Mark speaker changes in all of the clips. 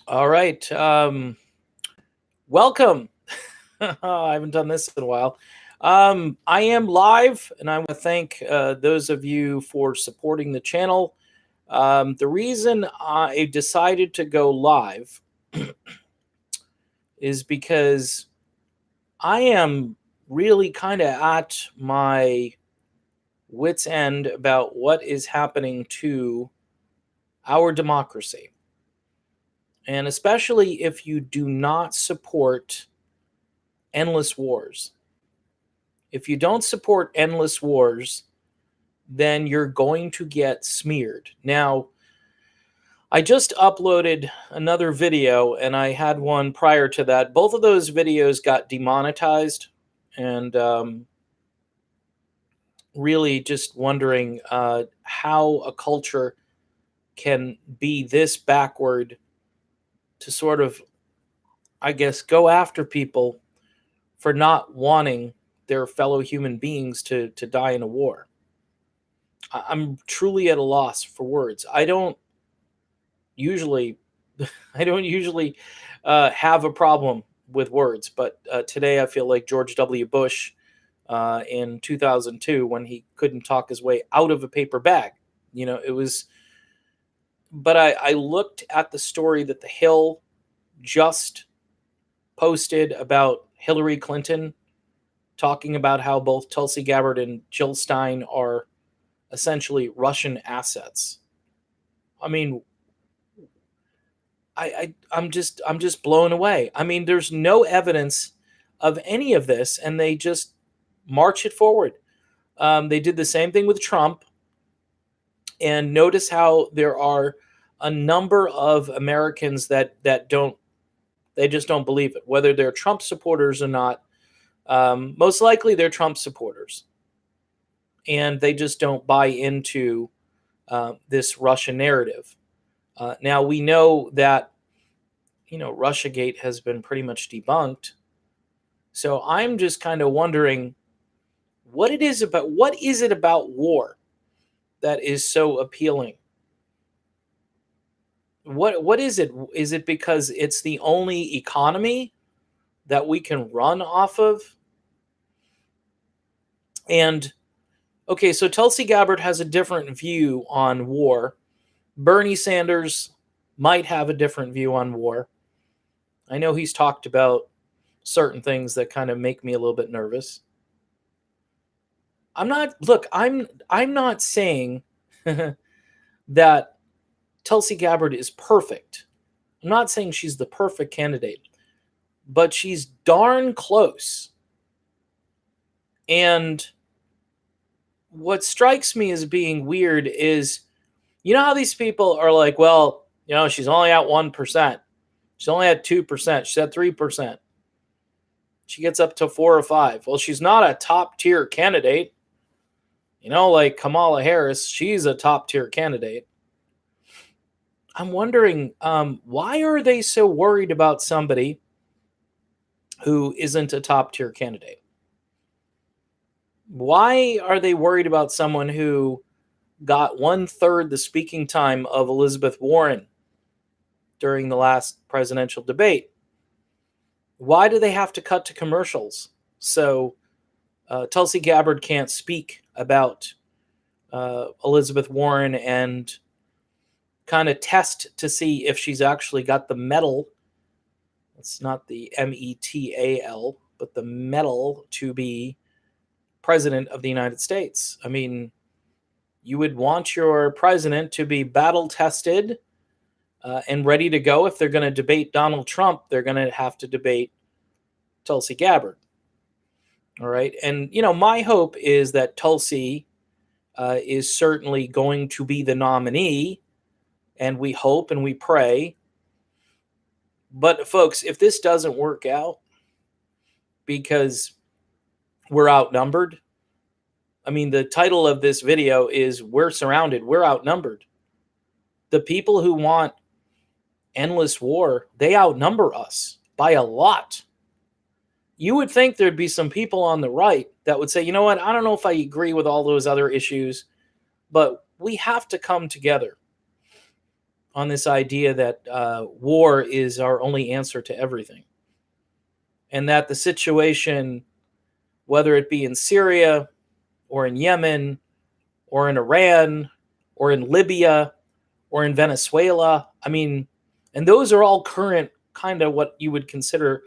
Speaker 1: All right. Welcome. I haven't done this in a while. I am live, and I want to thank those of you for supporting the channel. The reason I decided to go live is because I am really kind of at my wits' end about what is happening to our democracy. And especially if you do not support endless wars. If you don't support endless wars, then you're going to get smeared. Now, I just uploaded another video and I had one prior to that. Both of those videos got demonetized, and really just wondering how a culture can be this backward to sort of, I guess, go after people for not wanting their fellow human beings to die in a war. I'm truly at a loss for words. Usually, I don't usually have a problem with words, but today I feel like George W. Bush in 2002 when he couldn't talk his way out of a paper bag. It was. But I looked at the story that The Hill just posted about Hillary Clinton talking about how both Tulsi Gabbard and Jill Stein are essentially Russian assets. I mean, I'm just blown away. I mean, there's no evidence of any of this, and they just march it forward. They did the same thing with Trump, and notice how there are a number of Americans that just don't believe it, whether they're Trump supporters or not. Most likely, they're Trump supporters, and they just don't buy into this Russian narrative. Now we know that RussiaGate has been pretty much debunked. So I'm just kind of wondering what is it about war that is so appealing? What is it? Is it because it's the only economy that we can run off of? And okay, so Tulsi Gabbard has a different view on war. Bernie Sanders might have a different view on war. I know he's talked about certain things that kind of make me a little bit nervous. I'm not saying that Tulsi Gabbard is perfect. I'm not saying she's the perfect candidate, but she's darn close. And what strikes me as being weird is, how these people are like, well, she's only at 1%. She's only at 2%. She's at 3%. She gets up to 4 or 5. Well, she's not a top tier candidate. Like Kamala Harris, she's a top tier candidate. I'm wondering, why are they so worried about somebody who isn't a top tier candidate? Why are they worried about someone who got 1/3 the speaking time of Elizabeth Warren during the last presidential debate? Why do they have to cut to commercials so Tulsi Gabbard can't speak about Elizabeth Warren and kind of test to see if she's actually got the mettle? It's not the METAL, but the mettle to be president of the United States. I mean, you would want your president to be battle tested and ready to go. If they're going to debate Donald Trump, they're going to have to debate Tulsi Gabbard. All right. And, my hope is that Tulsi is certainly going to be the nominee, and we hope and we pray. But, folks, if this doesn't work out because we're outnumbered, I mean, the title of this video is "We're Surrounded, We're Outnumbered." The people who want endless war, they outnumber us by a lot. You would think there'd be some people on the right that would say, you know what, I don't know if I agree with all those other issues, but we have to come together. on this idea that war is our only answer to everything, and that the situation, whether it be in Syria or in Yemen or in Iran or in Libya or in Venezuela, I mean, and those are all current kind of what you would consider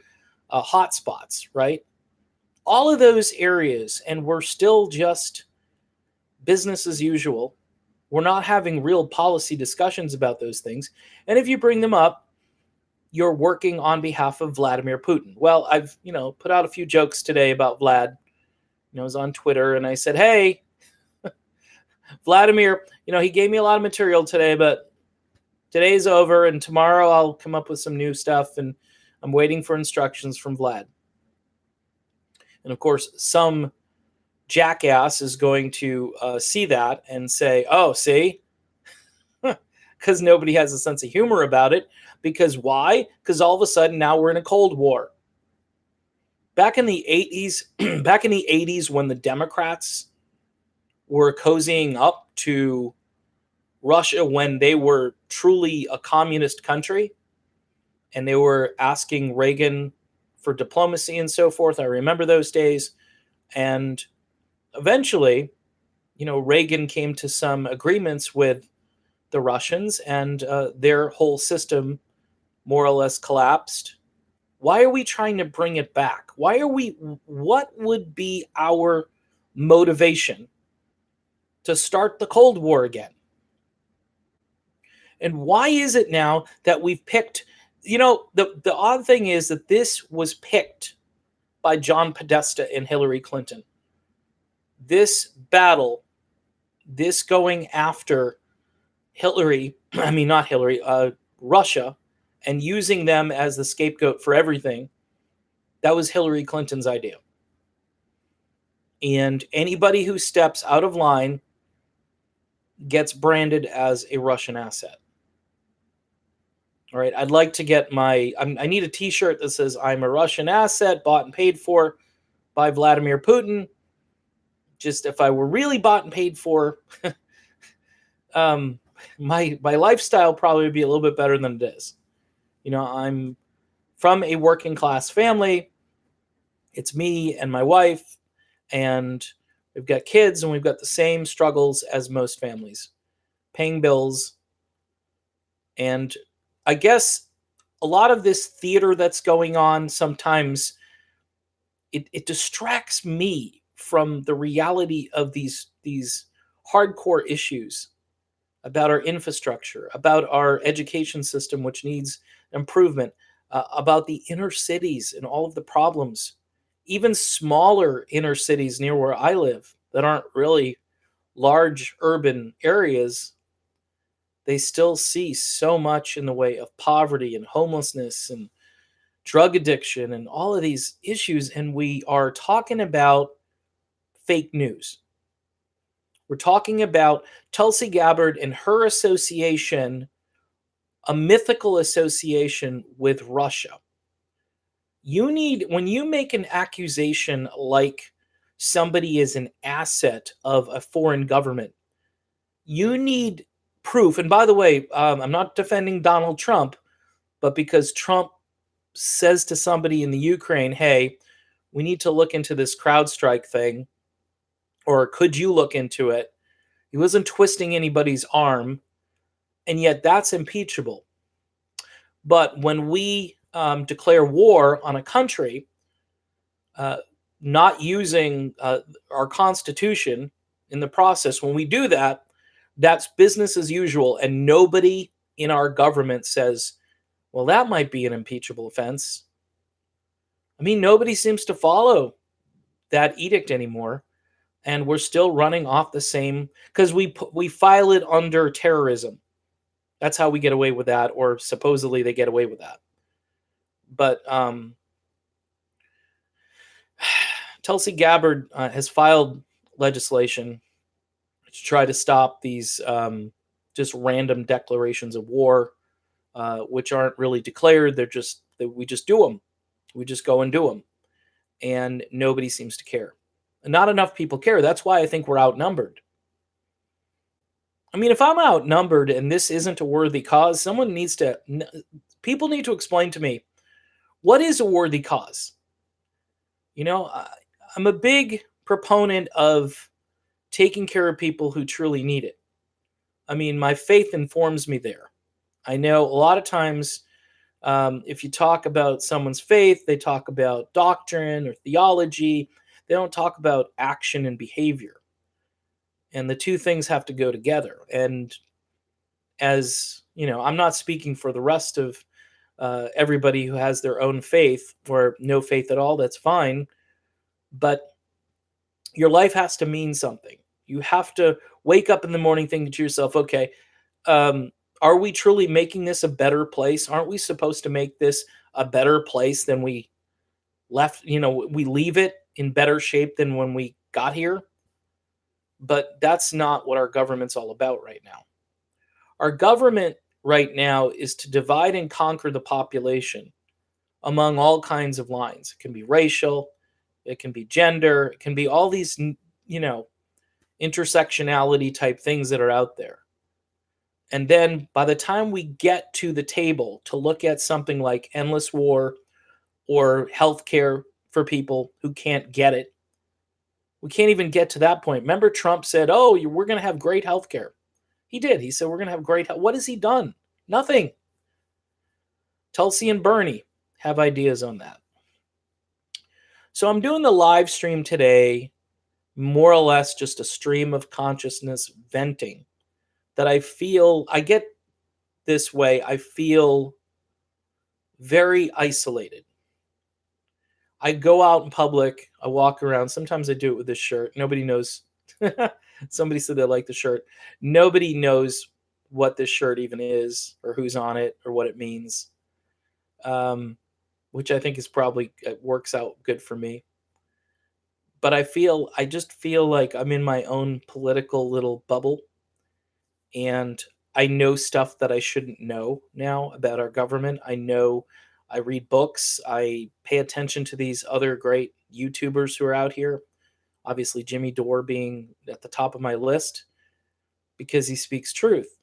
Speaker 1: hotspots, right? All of those areas, and we're still just business as usual. We're not having real policy discussions about those things. And if you bring them up, you're working on behalf of Vladimir Putin. Well, I've, put out a few jokes today about Vlad. I was on Twitter and I said, hey, Vladimir, he gave me a lot of material today, but today's over and tomorrow I'll come up with some new stuff and I'm waiting for instructions from Vlad. And of course, some jackass is going to see that and say, oh, see? Because nobody has a sense of humor about it. Because why? Because all of a sudden now we're in a Cold War. Back in the 80s, when the Democrats were cozying up to Russia when they were truly a communist country, and they were asking Reagan for diplomacy and so forth. I remember those days. And eventually, Reagan came to some agreements with the Russians, and their whole system more or less collapsed. Why are we trying to bring it back? What would be our motivation to start the Cold War again? And why is it now that we've picked, the odd thing is that this was picked by John Podesta and Hillary Clinton. This battle, this going after Russia, and using them as the scapegoat for everything, that was Hillary Clinton's idea. And anybody who steps out of line gets branded as a Russian asset. All right, I'd like to get I need a t-shirt that says I'm a Russian asset, bought and paid for by Vladimir Putin. Just if I were really bought and paid for, my lifestyle probably would be a little bit better than it is. I'm from a working class family. It's me and my wife, and we've got kids, and we've got the same struggles as most families, paying bills. And I guess a lot of this theater that's going on sometimes, it distracts me from the reality of these hardcore issues about our infrastructure, about our education system, which needs improvement, about the inner cities and all of the problems, even smaller inner cities near where I live that aren't really large urban areas. They still see so much in the way of poverty and homelessness and drug addiction and all of these issues. And we are talking about fake news. We're talking about Tulsi Gabbard and her association, a mythical association with Russia. When you make an accusation like somebody is an asset of a foreign government, you need proof. And by the way, I'm not defending Donald Trump, but because Trump says to somebody in the Ukraine, hey, we need to look into this CrowdStrike thing, or could you look into it? He wasn't twisting anybody's arm, and yet that's impeachable. But when we declare war on a country, not using our Constitution in the process, when we do that, that's business as usual, and nobody in our government says, well, that might be an impeachable offense. I mean, nobody seems to follow that edict anymore, and we're still running off the same, because we file it under terrorism. That's how we get away with that, or supposedly they get away with that. But Tulsi Gabbard has filed legislation to try to stop these just random declarations of war, which aren't really declared. We just do them. We just go and do them. And nobody seems to care. Not enough people care. That's why I think we're outnumbered. I mean, if I'm outnumbered and this isn't a worthy cause, people need to explain to me, what is a worthy cause? You know, I'm a big proponent of taking care of people who truly need it. I mean, my faith informs me there. I know a lot of times, if you talk about someone's faith, they talk about doctrine or theology. They don't talk about action and behavior. And the two things have to go together. And as you know, I'm not speaking for the rest of everybody who has their own faith or no faith at all. That's fine. But your life has to mean something. You have to wake up in the morning thinking to yourself, okay, um, are we truly making this a better place? Aren't we supposed to make this a better place than we left? You know, we leave it in better shape than when we got here. But that's not what our government's all about right now. Our government right now is to divide and conquer the population among all kinds of lines. It can be racial, it can be gender, it can be all these, you know, intersectionality type things that are out there. And then by the time we get to the table to look at something like endless war or healthcare for people who can't get it, we can't even get to that point. Remember, Trump said, "Oh, we're going to have great healthcare." He did. He said, "We're going to have great health." What has he done? Nothing. Tulsi and Bernie have ideas on that. So I'm doing the live stream today, more or less just a stream of consciousness venting that I get this way. I feel very isolated. I go out in public, I walk around. Sometimes I do it with this shirt. Nobody knows. Somebody said they like the shirt. Nobody knows what this shirt even is or who's on it or what it means, which I think is probably it works out good for me. But I just feel like I'm in my own political little bubble, and I know stuff that I shouldn't know now about our government. I read books, I pay attention to these other great YouTubers who are out here. Obviously, Jimmy Dore being at the top of my list because he speaks truth.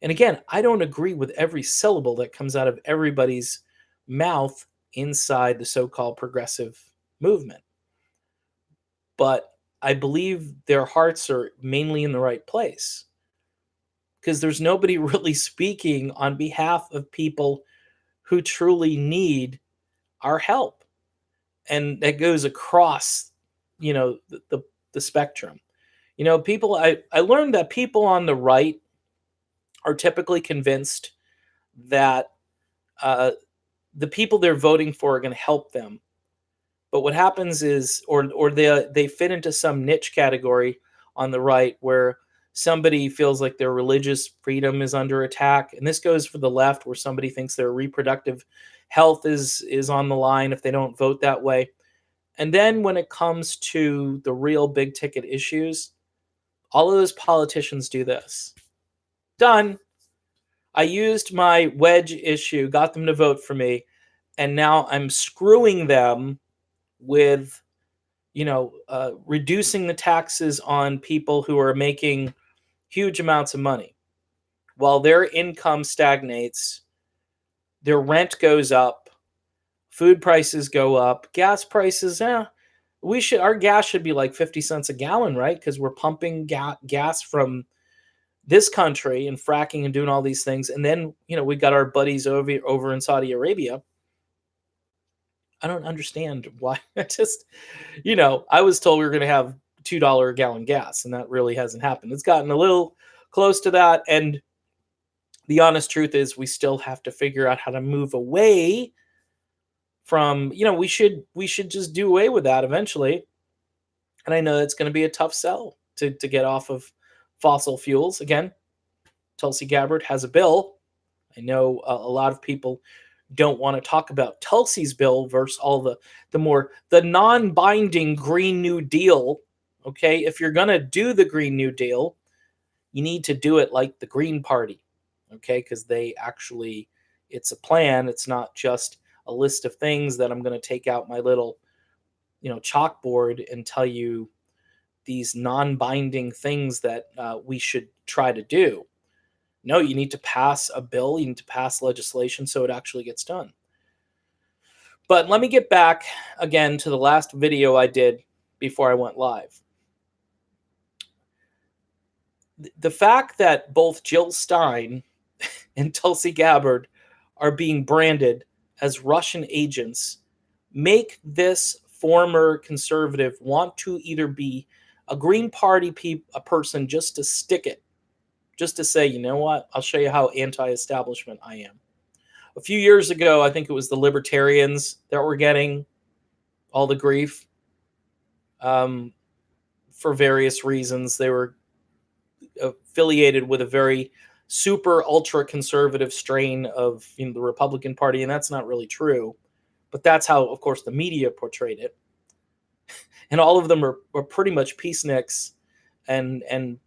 Speaker 1: And again, I don't agree with every syllable that comes out of everybody's mouth inside the so called progressive movement. But I believe their hearts are mainly in the right place because there's nobody really speaking on behalf of people who truly need our help. And that goes across, you know, the spectrum. You know, I learned that people on the right are typically convinced that uh, the people they're voting for are going to help them. But what happens is, or they fit into some niche category on the right where somebody feels like their religious freedom is under attack, and this goes for the left where somebody thinks their reproductive health is on the line if they don't vote that way. And then when it comes to the real big ticket issues, all of those politicians do this. Done. I used my wedge issue, got them to vote for me, and now I'm screwing them with, reducing the taxes on people who are making huge amounts of money. While their income stagnates, their rent goes up, food prices go up, gas prices, our gas should be like 50 cents a gallon, right? Because we're pumping gas from this country and fracking and doing all these things. And then, we got our buddies over in Saudi Arabia. I don't understand why. I was told we were going to have $2 a gallon gas, and that really hasn't happened. It's gotten a little close to that. And the honest truth is we still have to figure out how to move away from, we should just do away with that eventually. And I know it's going to be a tough sell to get off of fossil fuels. Again, Tulsi Gabbard has a bill. I know a lot of people don't want to talk about Tulsi's bill versus all the non-binding Green New Deal. Okay, if you're going to do the Green New Deal, you need to do it like the Green Party. Okay, because it's a plan. It's not just a list of things that I'm going to take out my little, chalkboard and tell you these non-binding things that we should try to do. No, you need to pass a bill, you need to pass legislation so it actually gets done. But let me get back again to the last video I did before I went live. The fact that both Jill Stein and Tulsi Gabbard are being branded as Russian agents make this former conservative want to either be a Green Party a person just to stick it, just to say, you know what, I'll show you how anti-establishment I am. A few years ago, I think it was the libertarians that were getting all the grief for various reasons. They were affiliated with a very super ultra conservative strain of the Republican Party, and that's not really true. But that's how, of course, the media portrayed it. And all of them are pretty much peaceniks, and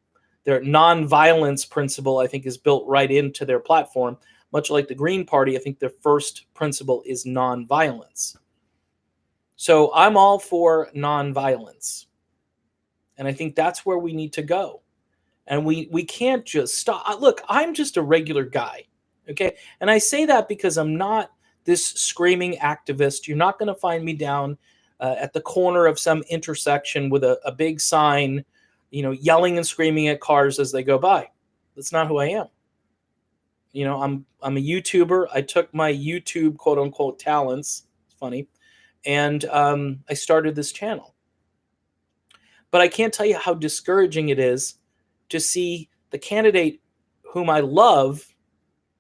Speaker 1: their non-violence principle, I think, is built right into their platform. Much like the Green Party, I think their first principle is non-violence. So I'm all for non-violence. And I think that's where we need to go. And we can't just stop. Look, I'm just a regular guy, okay? And I say that because I'm not this screaming activist. You're not going to find me down at the corner of some intersection with a big sign, yelling and screaming at cars as they go by. That's not who I am. I'm a YouTuber. I took my YouTube quote unquote talents. It's funny. And I started this channel. But I can't tell you how discouraging it is to see the candidate whom I love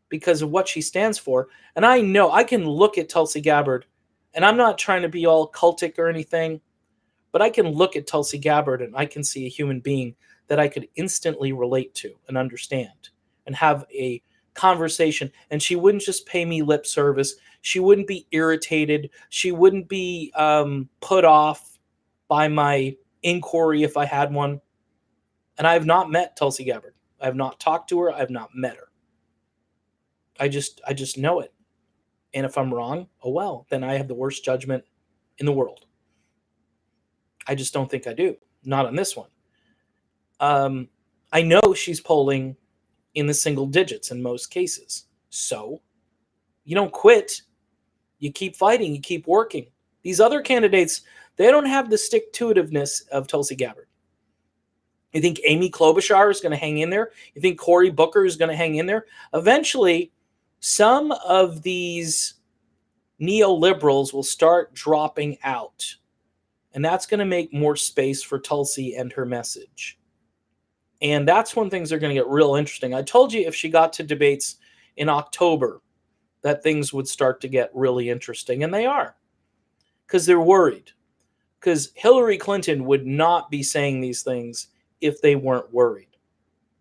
Speaker 1: because of what she stands for. And I know I can look at Tulsi Gabbard, and I'm not trying to be all cultic or anything, but I can look at Tulsi Gabbard and I can see a human being that I could instantly relate to and understand and have a conversation. And she wouldn't just pay me lip service. She wouldn't be irritated. She wouldn't be put off by my inquiry if I had one. And I have not met Tulsi Gabbard. I have not talked to her. I have not met her. I just know it. And if I'm wrong, oh well, then I have the worst judgment in the world. I just don't think I do. Not on this one. I know she's polling in the single digits in most cases. So you don't quit. You keep fighting. You keep working. These other candidates, they don't have the stick-to-itiveness of Tulsi Gabbard. You think Amy Klobuchar is going to hang in there? You think Cory Booker is going to hang in there? Eventually, some of these neoliberals will start dropping out. And that's going to make more space for Tulsi and her message. And that's when things are going to get real interesting. I told you if she got to debates in October, that things would start to get really interesting. And they are. Because they're worried. Because Hillary Clinton would not be saying these things if they weren't worried.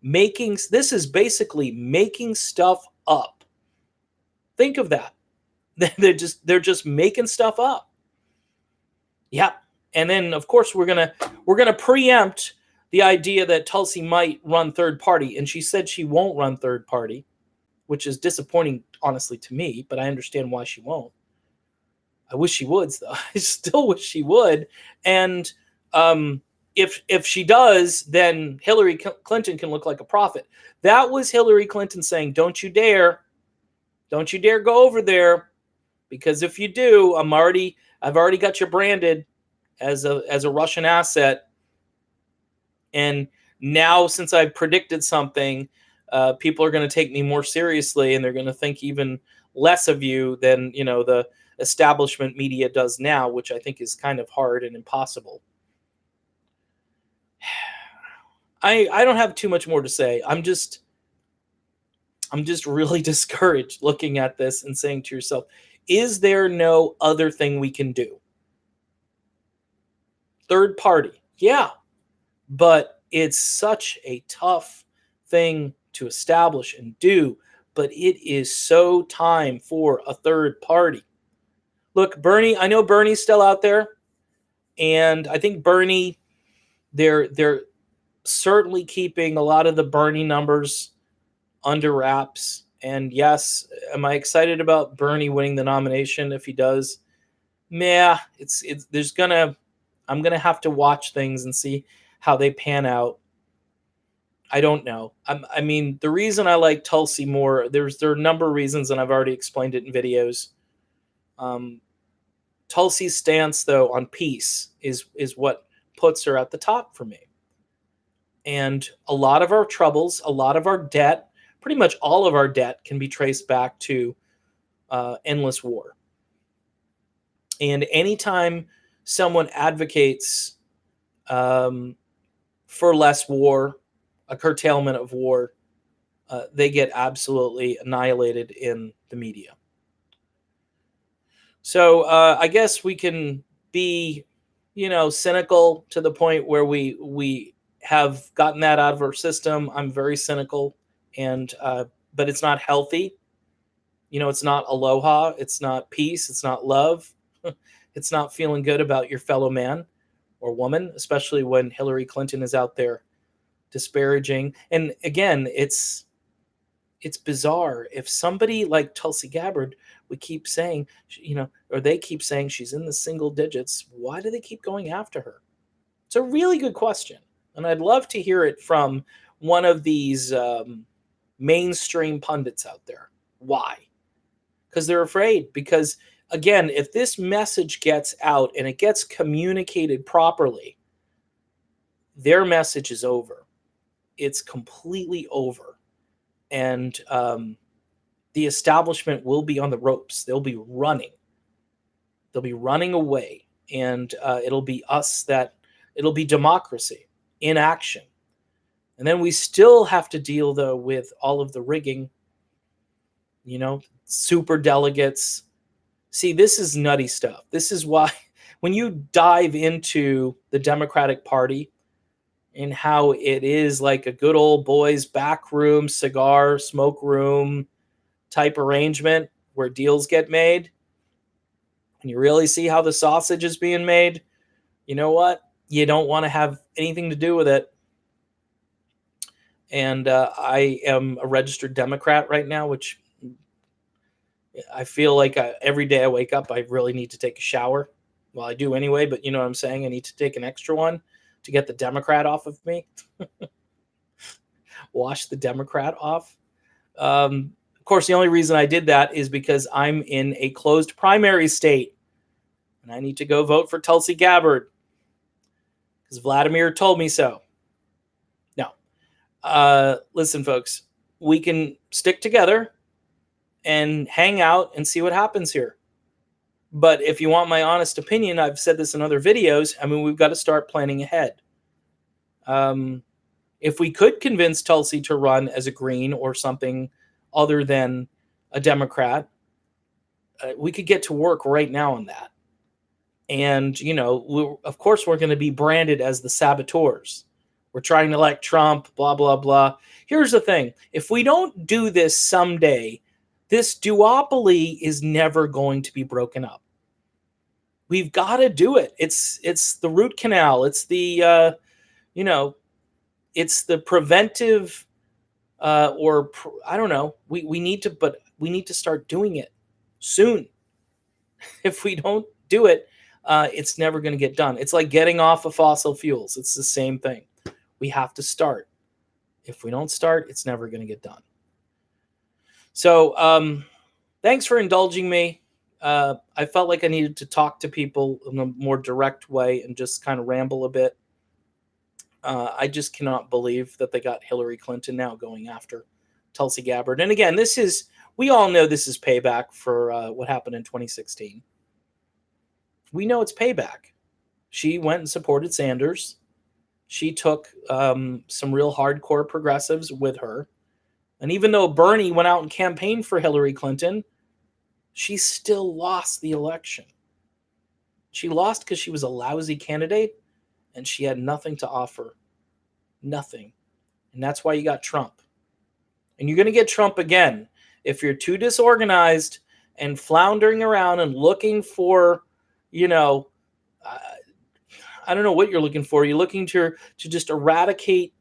Speaker 1: This is basically making stuff up. Think of that. They're just making stuff up. Yeah. And then of course we're gonna preempt the idea that Tulsi might run third party. And she said she won't run third party, which is disappointing, honestly, to me, but I understand why she won't. I wish she would, though. I still wish she would. And if she does, then Hillary Clinton can look like a prophet. That was Hillary Clinton saying, don't you dare go over there, because if you do, I've already got you branded as a Russian asset. And now, since I've predicted something, people are going to take me more seriously, and they're going to think even less of you than the establishment media does now, which I think is kind of hard and impossible. I don't have too much more to say. I'm just really discouraged looking at this and saying to yourself, is there no other thing we can do? Third party. Yeah. But it's such a tough thing to establish and do, but it is so time for a third party. Look, Bernie, I know Bernie's still out there, and I think Bernie, they're certainly keeping a lot of the Bernie numbers under wraps. And yes, am I excited about Bernie winning the nomination if he does? Yeah, I'm gonna have to watch things and see how they pan out, I don't know. I mean, the reason I like Tulsi more, there are a number of reasons, and I've already explained it in videos. Um, Tulsi's stance, though, on peace is what puts her at the top for me. And a lot of our troubles, a lot of our debt, pretty much all of our debt can be traced back to endless war. And anytime someone advocates for less war, a curtailment of war, they get absolutely annihilated in the media. So I guess we can be, cynical to the point where we have gotten that out of our system. I'm very cynical, and but it's not healthy. It's not aloha. It's not peace. It's not love. It's not feeling good about your fellow man or woman, especially when Hillary Clinton is out there disparaging. And again, it's bizarre. If somebody like Tulsi Gabbard, we keep saying, or they keep saying she's in the single digits, why do they keep going after her? It's a really good question. And I'd love to hear it from one of these mainstream pundits out there. Why? Because they're afraid. Because, again, if this message gets out and it gets communicated properly, their message is over. It's completely over. And the establishment will be on the ropes. They'll be running. They'll be running away. And it'll be it'll be democracy in action. And then we still have to deal, though, with all of the rigging, super delegates. See, this is nutty stuff. This is why when you dive into the Democratic Party and how it is like a good old boys back room, cigar, smoke room type arrangement where deals get made, and you really see how the sausage is being made, you know what? You don't want to have anything to do with it. And I am a registered Democrat right now, which I feel like every day I wake up, I really need to take a shower. Well, I do anyway, but you know what I'm saying? I need to take an extra one to get the Democrat off of me. Wash the Democrat off. Of course, the only reason I did that is because I'm in a closed primary state, and I need to go vote for Tulsi Gabbard because Vladimir told me so. No. Listen, folks, we can stick together and hang out and see what happens here. But if you want my honest opinion, I've said this in other videos, we've got to start planning ahead. If we could convince Tulsi to run as a Green or something other than a Democrat, we could get to work right now on that. And, of course, we're going to be branded as the saboteurs. We're trying to elect Trump, blah, blah, blah. Here's the thing. If we don't do this someday, this duopoly is never going to be broken up. We've got to do it. It's the root canal. It's the, it's the preventive, I don't know. We need to start doing it soon. If we don't do it, it's never going to get done. It's like getting off of fossil fuels. It's the same thing. We have to start. If we don't start, it's never going to get done. So thanks for indulging me. I felt like I needed to talk to people in a more direct way and just kind of ramble a bit. I just cannot believe that they got Hillary Clinton now going after Tulsi Gabbard. And again, we all know this is payback for what happened in 2016. We know it's payback. She went and supported Sanders. She took some real hardcore progressives with her. And even though Bernie went out and campaigned for Hillary Clinton, she still lost the election. She lost because she was a lousy candidate and she had nothing to offer. Nothing. And that's why you got Trump. And you're going to get Trump again if you're too disorganized and floundering around and looking for, I don't know what you're looking for. You're looking to just eradicate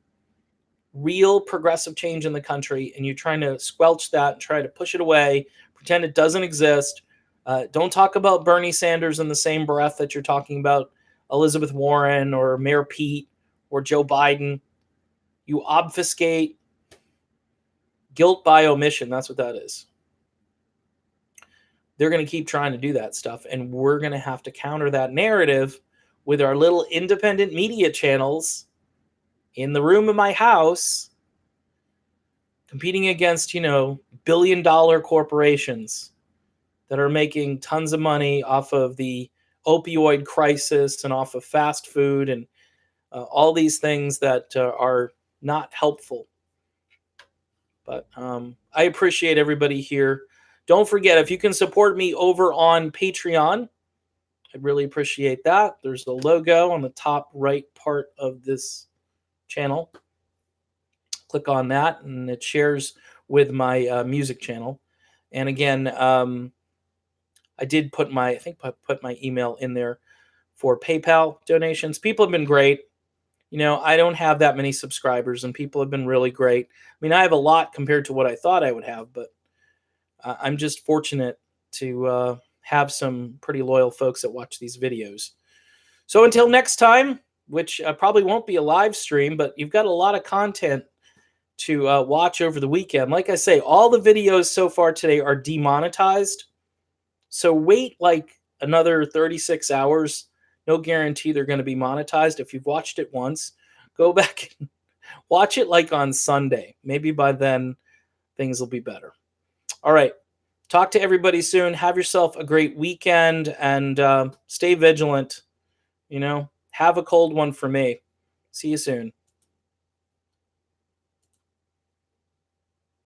Speaker 1: real progressive change in the country, and you're trying to squelch that and try to push it away, pretend it doesn't exist. Don't talk about Bernie Sanders in the same breath that you're talking about Elizabeth Warren or Mayor Pete or Joe Biden. You obfuscate guilt by omission. That's what that is. They're going to keep trying to do that stuff, and we're going to have to counter that narrative with our little independent media channels in the room of my house, competing against, billion-dollar corporations that are making tons of money off of the opioid crisis and off of fast food and all these things that are not helpful. But I appreciate everybody here. Don't forget, if you can support me over on Patreon, I'd really appreciate that. There's the logo on the top right part of this channel. Click on that, and it shares with my music channel. And again, I did put I put my email in there for PayPal donations. People have been great. I don't have that many subscribers, and people have been really great. I mean, I have a lot compared to what I thought I would have, but I'm just fortunate to have some pretty loyal folks that watch these videos. So until next time, which probably won't be a live stream, but you've got a lot of content to watch over the weekend. Like I say, all the videos so far today are demonetized. So wait like another 36 hours. No guarantee they're going to be monetized. If you've watched it once, go back and watch it like on Sunday. Maybe by then things will be better. All right. Talk to everybody soon. Have yourself a great weekend, and stay vigilant. Have a cold one for me. See you soon.